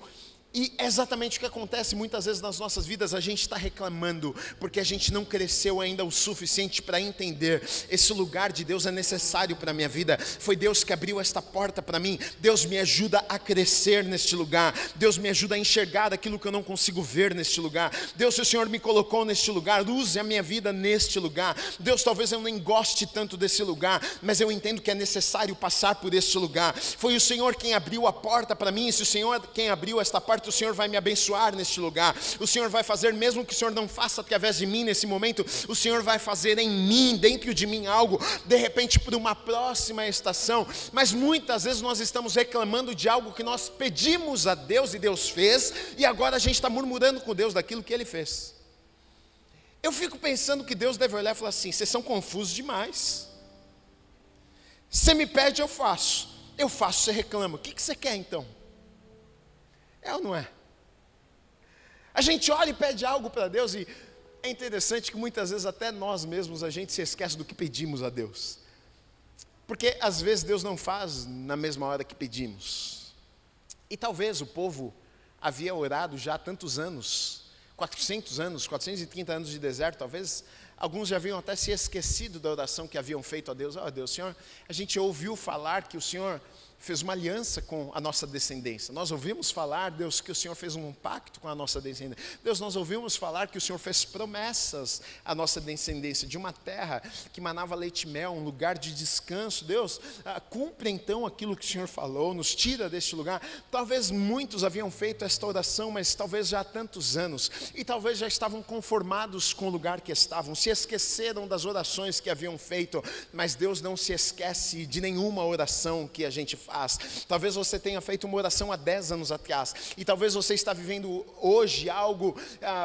S1: E é exatamente o que acontece muitas vezes nas nossas vidas. A gente está reclamando porque a gente não cresceu ainda o suficiente para entender: esse lugar de Deus é necessário para a minha vida, foi Deus que abriu esta porta para mim. Deus me ajuda a crescer neste lugar, Deus me ajuda a enxergar aquilo que eu não consigo ver neste lugar. Deus, se o Senhor me colocou neste lugar, use a minha vida neste lugar. Deus, talvez eu nem goste tanto desse lugar, mas eu entendo que é necessário passar por este lugar. Foi o Senhor quem abriu a porta para mim, e se o Senhor quem abriu esta porta, o Senhor vai me abençoar neste lugar. O Senhor vai fazer, mesmo que o Senhor não faça através de mim nesse momento, o Senhor vai fazer em mim, dentro de mim algo, de repente por uma próxima estação. Mas muitas vezes nós estamos reclamando de algo que nós pedimos a Deus e Deus fez, e agora a gente está murmurando com Deus daquilo que Ele fez. Eu fico pensando que Deus deve olhar e falar assim: vocês são confusos demais. Você me pede, eu faço, você reclama, o que você quer então? É ou não é? A gente olha e pede algo para Deus, e é interessante que muitas vezes até nós mesmos a gente se esquece do que pedimos a Deus. Porque às vezes Deus não faz na mesma hora que pedimos. E talvez o povo havia orado já há tantos anos, 430 anos de deserto, talvez alguns já haviam até se esquecido da oração que haviam feito a Deus. Ó Deus, Senhor, a gente ouviu falar que o Senhor fez uma aliança com a nossa descendência. Nós ouvimos falar, Deus, que o Senhor fez um pacto com a nossa descendência. Deus, nós ouvimos falar que o Senhor fez promessas à nossa descendência, de uma terra que manava leite e mel, um lugar de descanso. Deus, cumpre então aquilo que o Senhor falou, nos tira deste lugar. Talvez muitos haviam feito esta oração, mas talvez já há tantos anos, e talvez já estavam conformados com o lugar que estavam, se esqueceram das orações que haviam feito, mas Deus não se esquece de nenhuma oração que a gente faz. Talvez você tenha feito uma oração há 10 anos atrás, e talvez você está vivendo hoje algo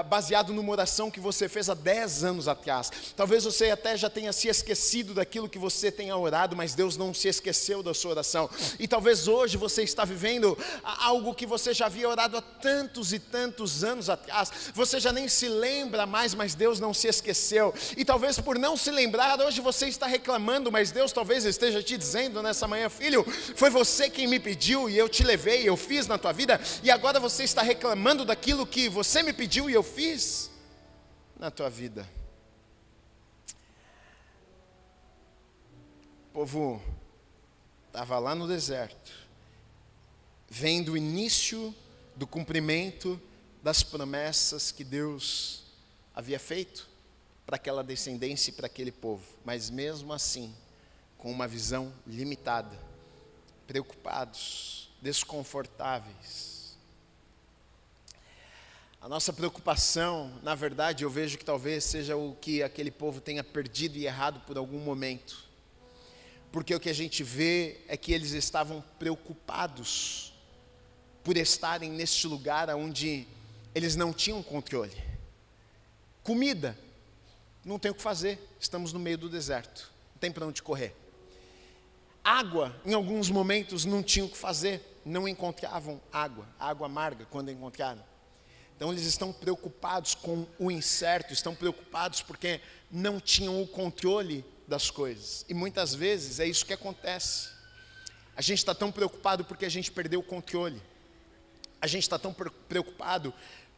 S1: baseado numa oração que você fez há 10 anos atrás. Talvez você até já tenha se esquecido daquilo que você tenha orado, mas Deus não se esqueceu da sua oração. E talvez hoje você está vivendo algo que você já havia orado há tantos e tantos anos atrás, você já nem se lembra mais, mas Deus não se esqueceu. E talvez por não se lembrar, hoje você está reclamando, mas Deus talvez esteja te dizendo nessa manhã: filho, foi você quem me pediu e eu te levei, eu fiz na tua vida, e agora você está reclamando daquilo que você me pediu e eu fiz na tua vida. O povo estava lá no deserto, vendo o início do cumprimento das promessas que Deus havia feito para aquela descendência e para aquele povo, mas mesmo assim, com uma visão limitada, preocupados, desconfortáveis. A nossa preocupação, na verdade, eu vejo que talvez seja o que aquele povo tenha perdido e errado por algum momento, porque o que a gente vê é que eles estavam preocupados por estarem neste lugar onde eles não tinham controle. Comida, não tem o que fazer, estamos no meio do deserto, não tem para onde correr. Água, em alguns momentos não tinham o que fazer, não encontravam água amarga quando encontraram. Então eles estão preocupados com o incerto, estão preocupados porque não tinham o controle das coisas. E muitas vezes é isso que acontece. A gente está tão preocupado porque a gente perdeu o controle. A gente está tão preocupado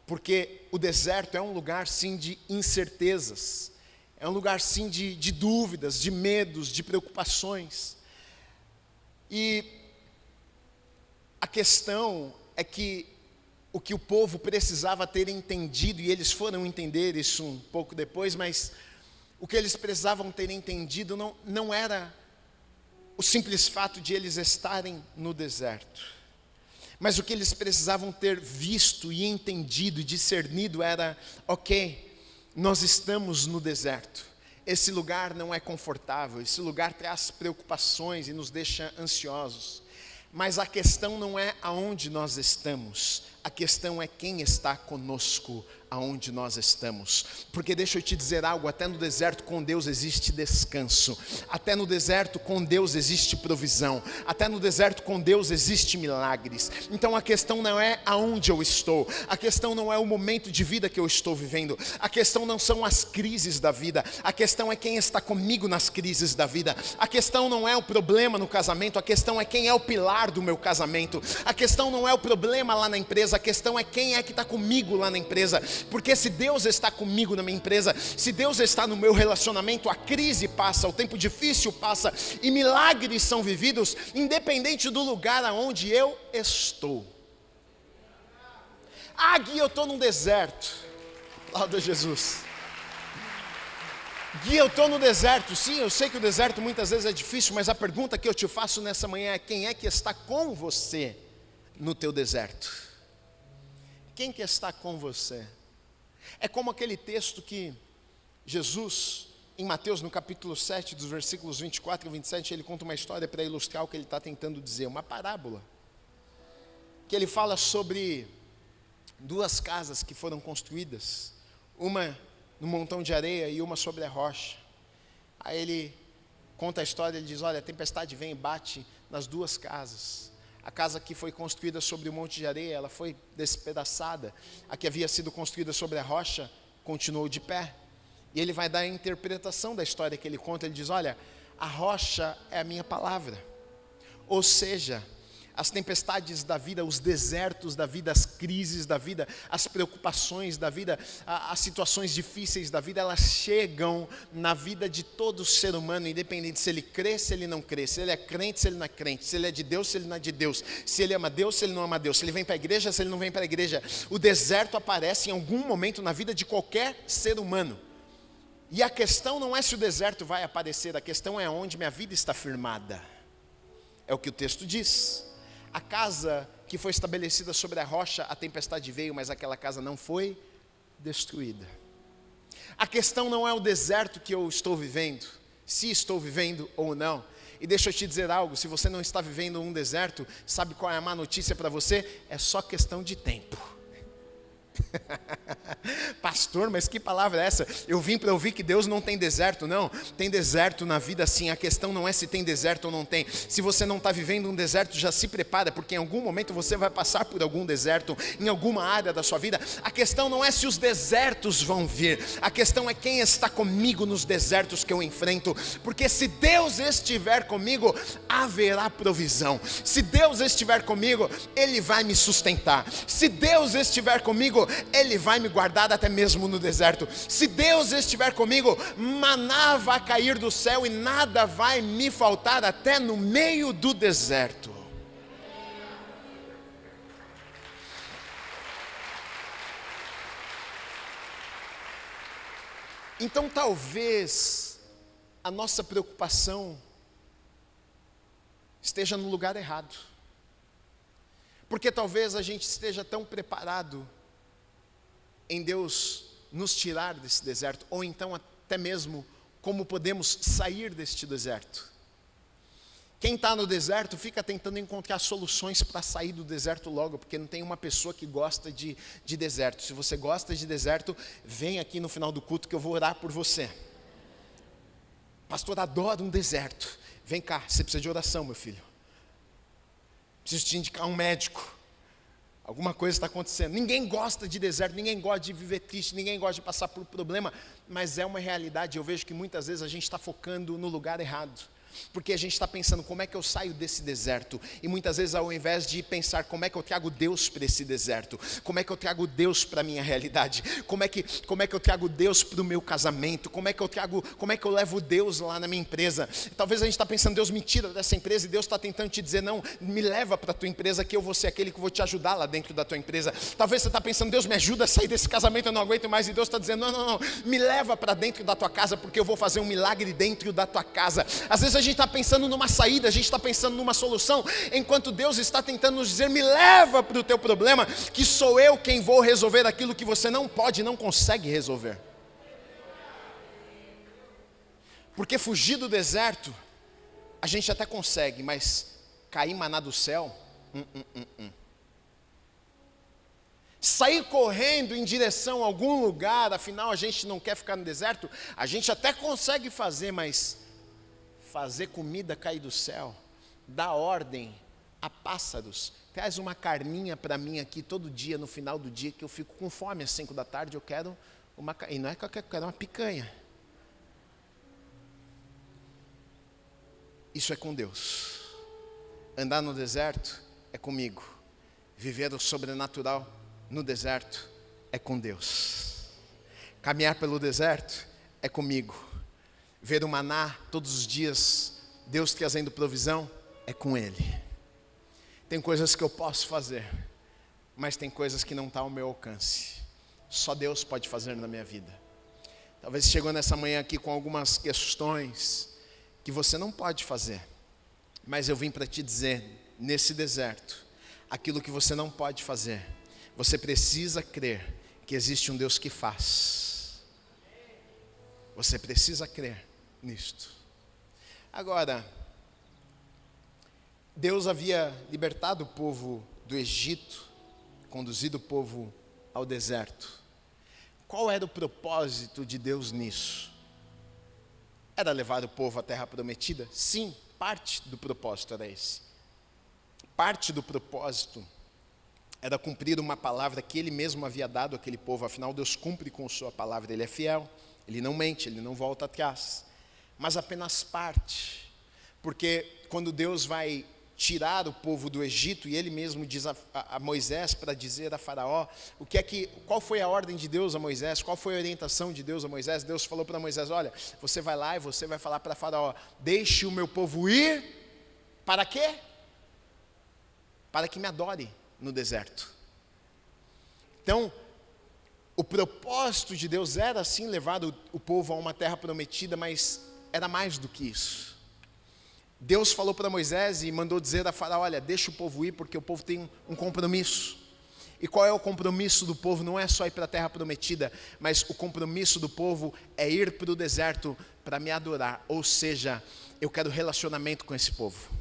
S1: porque o deserto é um lugar sim de incertezas. É um lugar sim de dúvidas, de medos, de preocupações. E a questão é que o que o povo precisava ter entendido, e eles foram entender isso um pouco depois, mas o que eles precisavam ter entendido não era o simples fato de eles estarem no deserto, mas o que eles precisavam ter visto e entendido e discernido era: ok, nós estamos no deserto, esse lugar não é confortável, esse lugar traz preocupações e nos deixa ansiosos, mas a questão não é aonde nós estamos, a questão é quem está conosco aonde nós estamos. Porque deixa eu te dizer algo, até no deserto com Deus existe descanso, até no deserto com Deus existe provisão, até no deserto com Deus existe milagres. Então a questão não é aonde eu estou, a questão não é o momento de vida que eu estou vivendo, a questão não são as crises da vida, a questão é quem está comigo nas crises da vida. A questão não é o problema no casamento, a questão é quem é o pilar do meu casamento. A questão não é o problema lá na empresa, a questão é quem é que está comigo lá na empresa. Porque se Deus está comigo na minha empresa, se Deus está no meu relacionamento, a crise passa, o tempo difícil passa, e milagres são vividos, independente do lugar aonde eu estou. Ah, Gui, eu estou num deserto. Aplauda a Jesus. Gui, eu estou no deserto. Sim, eu sei que o deserto muitas vezes é difícil, mas a pergunta que eu te faço nessa manhã é: quem é que está com você no teu deserto? Quem que está com você? É como aquele texto que Jesus, em Mateus, no capítulo 7, dos versículos 24 e 27, ele conta uma história para ilustrar o que ele está tentando dizer, uma parábola, que ele fala sobre duas casas que foram construídas, uma no montão de areia e uma sobre a rocha. Aí ele conta a história, ele diz: olha, a tempestade vem e bate nas duas casas. A casa que foi construída sobre o monte de areia, ela foi despedaçada. A que havia sido construída sobre a rocha, continuou de pé. E ele vai dar a interpretação da história que ele conta. Ele diz: olha, a rocha é a minha palavra. Ou seja, as tempestades da vida, os desertos da vida, as crises da vida, as preocupações da vida, as situações difíceis da vida, elas chegam na vida de todo ser humano, independente se ele crê, se ele não crê, se ele é crente, se ele não é crente, se ele é de Deus, se ele não é de Deus, se ele ama Deus, se ele não ama Deus, se ele vem para a igreja, se ele não vem para a igreja. O deserto aparece em algum momento na vida de qualquer ser humano. E a questão não é se o deserto vai aparecer, a questão é onde minha vida está firmada. É o que o texto diz. A casa que foi estabelecida sobre a rocha, a tempestade veio, mas aquela casa não foi destruída. A questão não é o deserto que eu estou vivendo, se estou vivendo ou não. E deixa eu te dizer algo, se você não está vivendo um deserto, sabe qual é a má notícia para você? É só questão de tempo. Pastor, mas que palavra é essa? Eu vim para ouvir que Deus não tem deserto. Não, tem deserto na vida sim. A questão não é se tem deserto ou não tem. Se você não está vivendo um deserto, já se prepara, porque em algum momento você vai passar por algum deserto, em alguma área da sua vida. A questão não é se os desertos vão vir, a questão é quem está comigo nos desertos que eu enfrento. Porque se Deus estiver comigo, haverá provisão. Se Deus estiver comigo, Ele vai me sustentar. Se Deus estiver comigo, Ele vai me guardar até mesmo no deserto. Se Deus estiver comigo, maná vai cair do céu e nada vai me faltar até no meio do deserto. Então talvez a nossa preocupação esteja no lugar errado. Porque talvez a gente esteja tão preparado em Deus nos tirar desse deserto, ou então até mesmo como podemos sair deste deserto. Quem está no deserto fica tentando encontrar soluções para sair do deserto logo, porque não tem uma pessoa que gosta de deserto. Se você gosta de deserto, vem aqui no final do culto que eu vou orar por você. Pastor, adoro um deserto. Vem cá, você precisa de oração, meu filho. Preciso te indicar um médico. Alguma coisa está acontecendo. Ninguém gosta de deserto, ninguém gosta de viver triste, ninguém gosta de passar por problema, mas é uma realidade. Eu vejo que muitas vezes a gente está focando no lugar errado. Porque a gente está pensando, como é que eu saio desse deserto? E muitas vezes, ao invés de pensar, como é que eu trago Deus para esse deserto? Como é que eu trago Deus para a minha realidade? Como é que eu trago Deus para o meu casamento? Como é que eu levo Deus lá na minha empresa? Talvez a gente está pensando, Deus me tira dessa empresa, e Deus está tentando te dizer, não, me leva para a tua empresa, que eu vou ser aquele que vou te ajudar lá dentro da tua empresa. Talvez você está pensando, Deus me ajuda a sair desse casamento, eu não aguento mais, e Deus está dizendo, não, me leva para dentro da tua casa, porque eu vou fazer um milagre dentro da tua casa. Às vezes a gente está pensando numa saída, a gente está pensando numa solução, enquanto Deus está tentando nos dizer, me leva para o teu problema, que sou eu quem vou resolver aquilo que você não pode, não consegue resolver. Porque fugir do deserto, a gente até consegue, mas cair maná do céu, Sair correndo em direção a algum lugar, afinal a gente não quer ficar no deserto, a gente até consegue fazer, mas fazer comida cair do céu, dar ordem a pássaros, traz uma carninha para mim aqui todo dia, no final do dia, que eu fico com fome às 5 da tarde, eu quero uma, e não é que eu quero uma picanha. Isso é com Deus. Andar no deserto é comigo. Viver o sobrenatural no deserto é com Deus. Caminhar pelo deserto é comigo. Ver o maná todos os dias, Deus trazendo provisão, é com Ele. Tem coisas que eu posso fazer, mas tem coisas que não estão ao meu alcance. Só Deus pode fazer na minha vida. Talvez você chegou nessa manhã aqui com algumas questões que você não pode fazer, mas eu vim para te dizer, nesse deserto, aquilo que você não pode fazer, você precisa crer que existe um Deus que faz. Você precisa crer nisto. Agora, Deus havia libertado o povo do Egito, conduzido o povo ao deserto. Qual era o propósito de Deus nisso? Era levar o povo à terra prometida? Sim, parte do propósito era esse. Parte do propósito era cumprir uma palavra que Ele mesmo havia dado àquele povo. Afinal, Deus cumpre com sua palavra, Ele é fiel, Ele não mente, Ele não volta atrás. Mas apenas parte, porque quando Deus vai tirar o povo do Egito, e Ele mesmo diz a Moisés para dizer a Faraó, qual foi a ordem de Deus a Moisés, qual foi a orientação de Deus a Moisés? Deus falou para Moisés, olha, você vai lá e você vai falar para Faraó, deixe o meu povo ir, para quê? Para que me adore no deserto. Então, o propósito de Deus era sim levar o povo a uma terra prometida, mas era mais do que isso. Deus falou para Moisés e mandou dizer a Faraó, olha, deixa o povo ir, porque o povo tem um compromisso. E qual é o compromisso do povo? Não é só ir para a terra prometida, mas o compromisso do povo é ir para o deserto para me adorar. Ou seja, eu quero relacionamento com esse povo.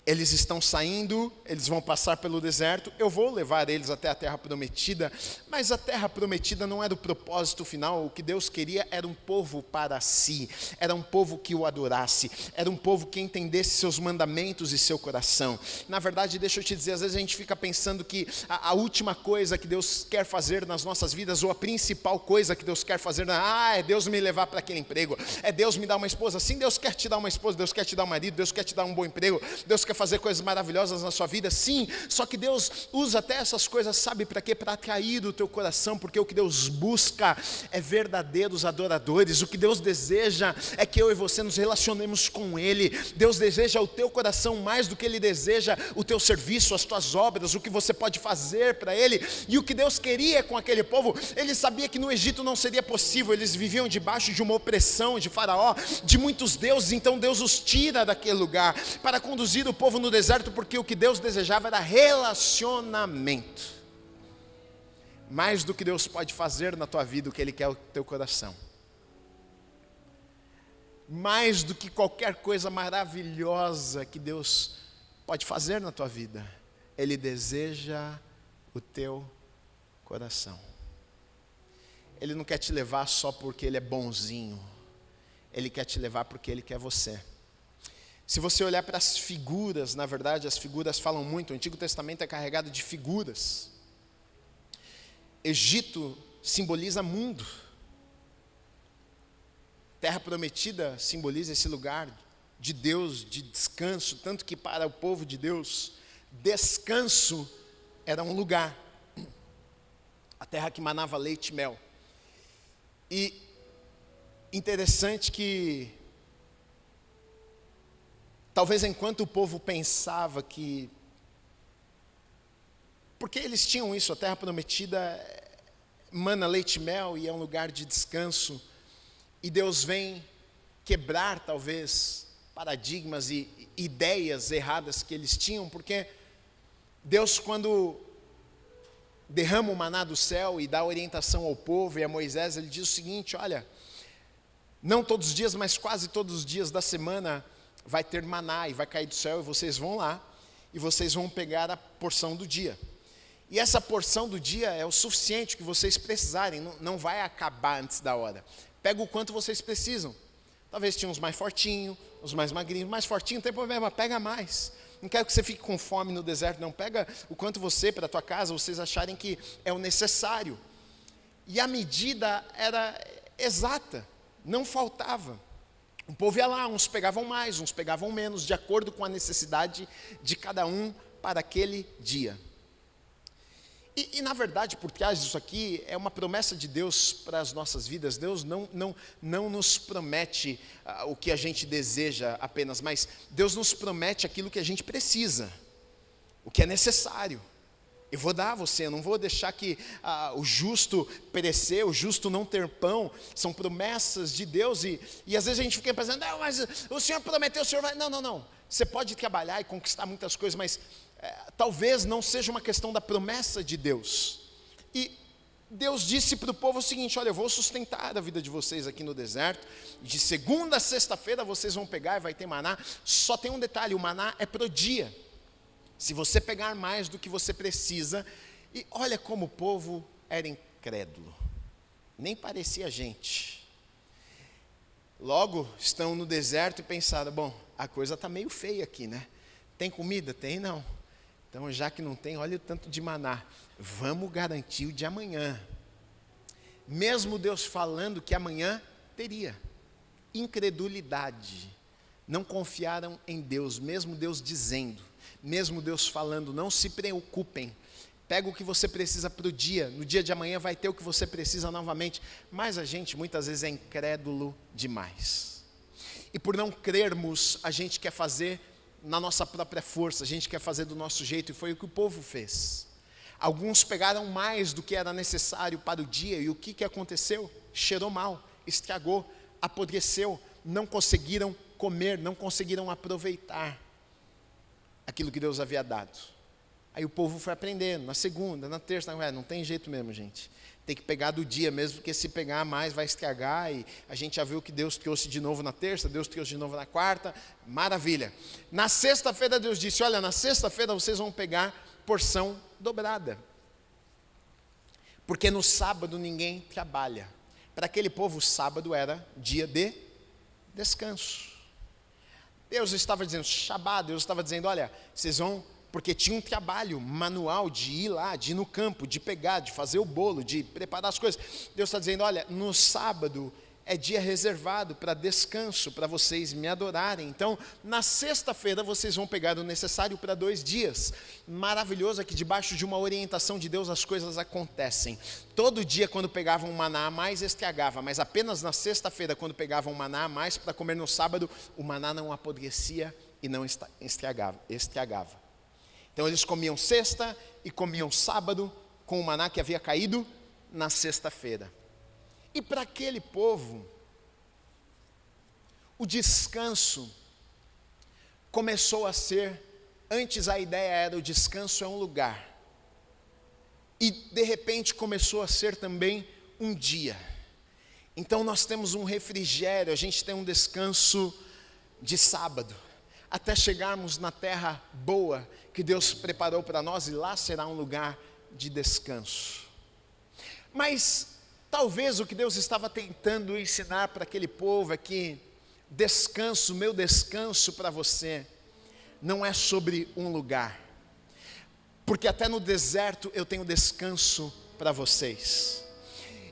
S1: Eles estão saindo, eles vão passar pelo deserto, eu vou levar eles até a terra prometida, mas a terra prometida não era o propósito final. O que Deus queria era um povo para si, era um povo que o adorasse, era um povo que entendesse seus mandamentos e seu coração. Na verdade, deixa eu te dizer, às vezes a gente fica pensando que a última coisa que Deus quer fazer nas nossas vidas, ou a principal coisa que Deus quer fazer, é Deus me levar para aquele emprego, é Deus me dar uma esposa. Sim, Deus quer te dar uma esposa, Deus quer te dar um marido, Deus quer te dar um bom emprego, Deus quer fazer coisas maravilhosas na sua vida, sim, só que Deus usa até essas coisas, sabe para quê? Para atrair o teu coração, porque o que Deus busca é verdadeiros adoradores. O que Deus deseja é que eu e você nos relacionemos com Ele. Deus deseja o teu coração mais do que Ele deseja o teu serviço, as tuas obras, o que você pode fazer para Ele. E o que Deus queria com aquele povo, Ele sabia que no Egito não seria possível, eles viviam debaixo de uma opressão de Faraó, de muitos deuses. Então Deus os tira daquele lugar para conduzir o povo no deserto, porque o que Deus desejava era relacionamento. Mais do que Deus pode fazer na tua vida, o que Ele quer é o teu coração. Mais do que qualquer coisa maravilhosa que Deus pode fazer na tua vida, Ele deseja o teu coração. Ele não quer te levar só porque Ele é bonzinho, Ele quer te levar porque Ele quer você. Se você olhar para as figuras, na verdade as figuras falam muito, o Antigo Testamento é carregado de figuras. Egito simboliza mundo. Terra prometida simboliza esse lugar de Deus, de descanso, tanto que para o povo de Deus, descanso era um lugar, a terra que manava leite e mel. E interessante que, talvez enquanto o povo pensava que, porque eles tinham isso, a terra prometida mana leite e mel e é um lugar de descanso, e Deus vem quebrar talvez paradigmas e ideias erradas que eles tinham, porque Deus, quando derrama o maná do céu e dá orientação ao povo e a Moisés, ele diz o seguinte: olha, não todos os dias, mas quase todos os dias da semana vai ter maná e vai cair do céu, e vocês vão lá e vocês vão pegar a porção do dia. E essa porção do dia é o suficiente que vocês precisarem, não vai acabar antes da hora. Pega o quanto vocês precisam. Talvez tinha uns mais fortinhos, os mais magrinhos. Mais fortinho não tem problema, pega mais. Não quero que você fique com fome no deserto, não. Pega o quanto você, para a tua casa, vocês acharem que é o necessário. E a medida era exata, não faltava. O povo ia lá, uns pegavam mais, uns pegavam menos, de acordo com a necessidade de cada um para aquele dia. E na verdade, por trás disso aqui, é uma promessa de Deus para as nossas vidas. Deus não nos promete o que a gente deseja apenas, mas Deus nos promete aquilo que a gente precisa, o que é necessário. Eu vou dar a você, eu não vou deixar que o justo perecer, o justo não ter pão. São promessas de Deus e às vezes a gente fica pensando, não, mas o Senhor prometeu, o Senhor vai... Não. Você pode trabalhar e conquistar muitas coisas, mas talvez não seja uma questão da promessa de Deus. E Deus disse para o povo o seguinte: olha, eu vou sustentar a vida de vocês aqui no deserto, de segunda a sexta-feira vocês vão pegar e vai ter maná. Só tem um detalhe, o maná é pro dia. Se você pegar mais do que você precisa, e olha como o povo era incrédulo, nem parecia gente. Logo estão no deserto e pensaram, bom, a coisa está meio feia aqui, né? Tem comida? Tem, não. Então, já que não tem, olha o tanto de maná. Vamos garantir o de amanhã. Mesmo Deus falando que amanhã teria. Incredulidade. Não confiaram em Deus, mesmo Deus dizendo. Mesmo Deus falando, não se preocupem. Pega o que você precisa para o dia. No dia de amanhã vai ter o que você precisa novamente. Mas a gente muitas vezes é incrédulo demais. E por não crermos, a gente quer fazer na nossa própria força, a gente quer fazer do nosso jeito, e foi o que o povo fez. Alguns pegaram mais do que era necessário para o dia, e o que aconteceu? Cheirou mal, estragou, apodreceu, não conseguiram comer, não conseguiram aproveitar aquilo que Deus havia dado. Aí o povo foi aprendendo, na segunda, na terça, não tem jeito mesmo, gente. Tem que pegar do dia mesmo, porque se pegar mais vai estragar, e a gente já viu que Deus trouxe de novo na terça, Deus trouxe de novo na quarta, maravilha. Na sexta-feira Deus disse, olha, na sexta-feira vocês vão pegar porção dobrada, porque no sábado ninguém trabalha. Para aquele povo o sábado era dia de descanso. Deus estava dizendo, Shabá, Deus estava dizendo, olha, vocês vão... Porque tinha um trabalho manual de ir lá, de ir no campo, de pegar, de fazer o bolo, de preparar as coisas. Deus está dizendo, olha, no sábado é dia reservado para descanso, para vocês me adorarem. Então, na sexta-feira vocês vão pegar o necessário para 2 dias. Maravilhoso é que debaixo de uma orientação de Deus as coisas acontecem. Todo dia quando pegavam um maná a mais estragava, mas apenas na sexta-feira quando pegavam um maná a mais para comer no sábado, o maná não apodrecia e não estragava. Então eles comiam sexta e comiam sábado com o maná que havia caído na sexta-feira. E para aquele povo, o descanso começou a ser, antes a ideia era o descanso é um lugar. E de repente começou a ser também um dia. Então nós temos um refrigério, a gente tem um descanso de sábado. Até chegarmos na terra boa que Deus preparou para nós, e lá será um lugar de descanso. Mas talvez o que Deus estava tentando ensinar para aquele povo é que descanso, meu descanso para você, não é sobre um lugar. Porque até no deserto eu tenho descanso para vocês.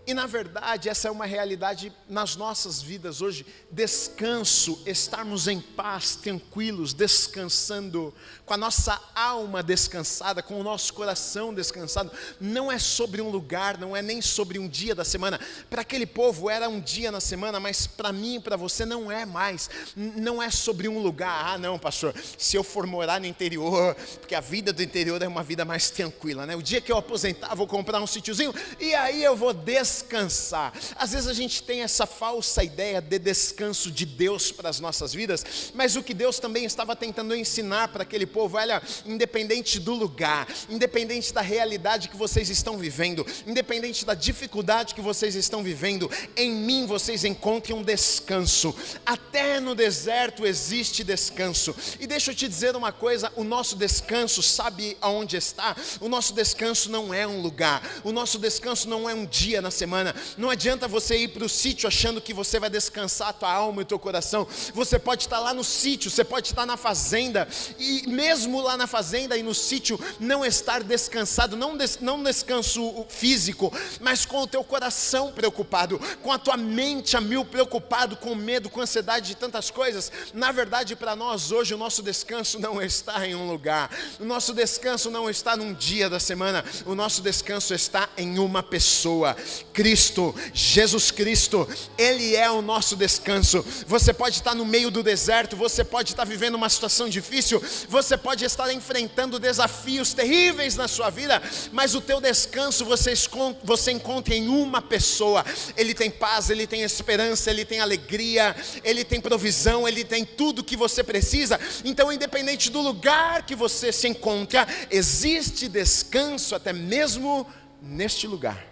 S1: E na verdade essa é uma realidade nas nossas vidas hoje. Descanso, estarmos em paz, tranquilos, descansando, com a nossa alma descansada, com o nosso coração descansado, não é sobre um lugar, não é nem sobre um dia da semana. Para aquele povo era um dia na semana, mas para mim e para você não é mais. Não é sobre um lugar. Ah não, pastor, se eu for morar no interior, porque a vida do interior é uma vida mais tranquila, né? O dia que eu aposentar, vou comprar um sítiozinho e aí eu vou descansar. Às vezes a gente tem essa falsa ideia de descanso de Deus para as nossas vidas, mas o que Deus também estava tentando ensinar para aquele povo, olha, independente do lugar, independente da realidade que vocês estão vivendo, independente da dificuldade que vocês estão vivendo, em mim vocês encontrem um descanso. Até no deserto existe descanso. E deixa eu te dizer uma coisa, o nosso descanso, sabe aonde está? O nosso descanso não é um lugar, o nosso descanso não é um dia na semana. Não adianta você ir para o sítio achando que você vai descansar a tua alma e o teu coração. Você pode estar lá no sítio, você pode estar na fazenda, e mesmo lá na fazenda e no sítio não estar descansado, não descanso físico, mas com o teu coração preocupado, com a tua mente a mil preocupado, com medo, com ansiedade de tantas coisas. Na verdade, para nós hoje o nosso descanso não está em um lugar, o nosso descanso não está num dia da semana, o nosso descanso está em uma pessoa, Cristo, Jesus Cristo. Ele é o nosso descanso. Você pode estar no meio do deserto, você pode estar vivendo uma situação difícil, você pode estar enfrentando desafios terríveis na sua vida, mas o teu descanso você encontra em uma pessoa. Ele tem paz, ele tem esperança, ele tem alegria, ele tem provisão, ele tem tudo que você precisa. Então, independente do lugar que você se encontra, existe descanso até mesmo neste lugar.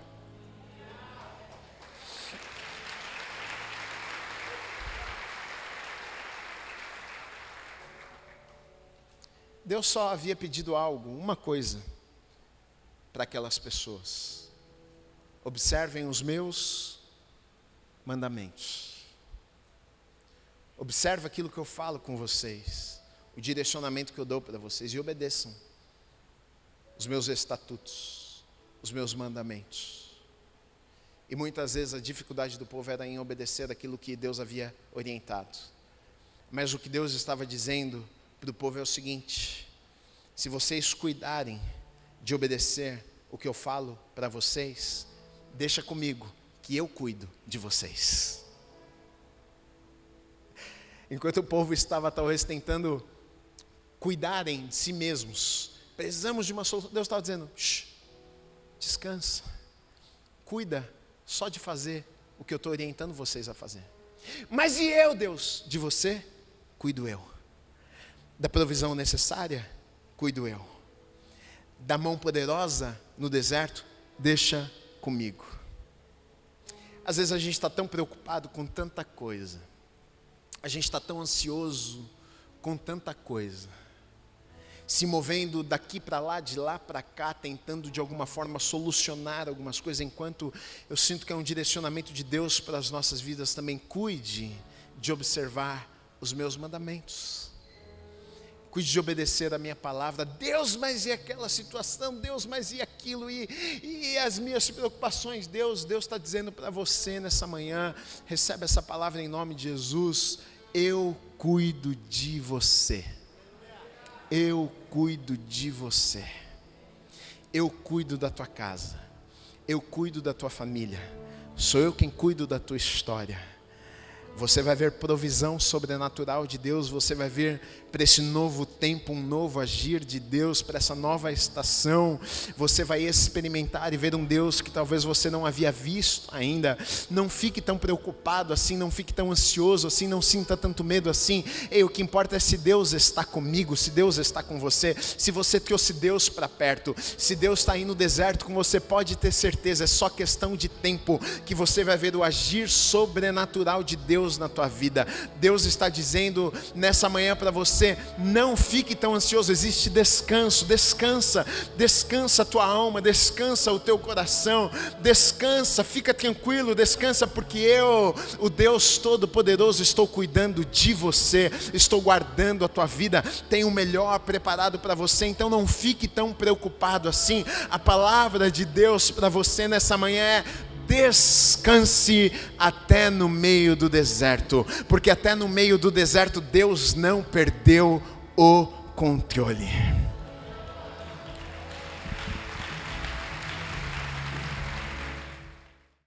S1: Deus só havia pedido algo, uma coisa, para aquelas pessoas: observem os meus mandamentos. Observe aquilo que eu falo com vocês, o direcionamento que eu dou para vocês, e obedeçam os meus estatutos, os meus mandamentos. E muitas vezes a dificuldade do povo era em obedecer aquilo que Deus havia orientado. Mas o que Deus estava dizendo para o povo é o seguinte: se vocês cuidarem de obedecer o que eu falo para vocês, deixa comigo que eu cuido de vocês. Enquanto o povo estava talvez tentando cuidarem de si mesmos, precisamos de uma solução, Deus estava dizendo: descansa, cuida só de fazer o que eu estou orientando vocês a fazer. Mas e eu, Deus? De você, cuido eu. Da provisão necessária, cuido eu. Da mão poderosa no deserto, deixa comigo. Às vezes a gente está tão preocupado com tanta coisa, a gente está tão ansioso com tanta coisa, se movendo daqui para lá, de lá para cá, tentando de alguma forma solucionar algumas coisas, enquanto eu sinto que é um direcionamento de Deus para as nossas vidas também. Cuide de observar os meus mandamentos, cuide de obedecer a minha palavra. Deus, mas e aquela situação? Deus, mas e aquilo? E as minhas preocupações? Deus está dizendo para você nessa manhã, recebe essa palavra em nome de Jesus: eu cuido de você. Eu cuido de você. Eu cuido da tua casa. Eu cuido da tua família. Sou eu quem cuido da tua história. Você vai ver provisão sobrenatural de Deus. Você vai ver para esse novo tempo um novo agir de Deus, para essa nova estação. Você vai experimentar e ver um Deus que talvez você não havia visto ainda. Não fique tão preocupado assim, não fique tão ansioso assim, não sinta tanto medo assim. Ei, o que importa é se Deus está comigo, se Deus está com você, se você trouxe Deus para perto, se Deus está aí no deserto com você, pode ter certeza, é só questão de tempo que você vai ver o agir sobrenatural de Deus na tua vida. Deus está dizendo nessa manhã para você: não fique tão ansioso, existe descanso. Descansa a tua alma, descansa o teu coração, descansa, fica tranquilo, descansa, porque eu, o Deus Todo-Poderoso, estou cuidando de você, estou guardando a tua vida, tenho o melhor preparado para você. Então não fique tão preocupado assim. A palavra de Deus para você nessa manhã é: descanse até no meio do deserto, porque até no meio do deserto Deus não perdeu o controle.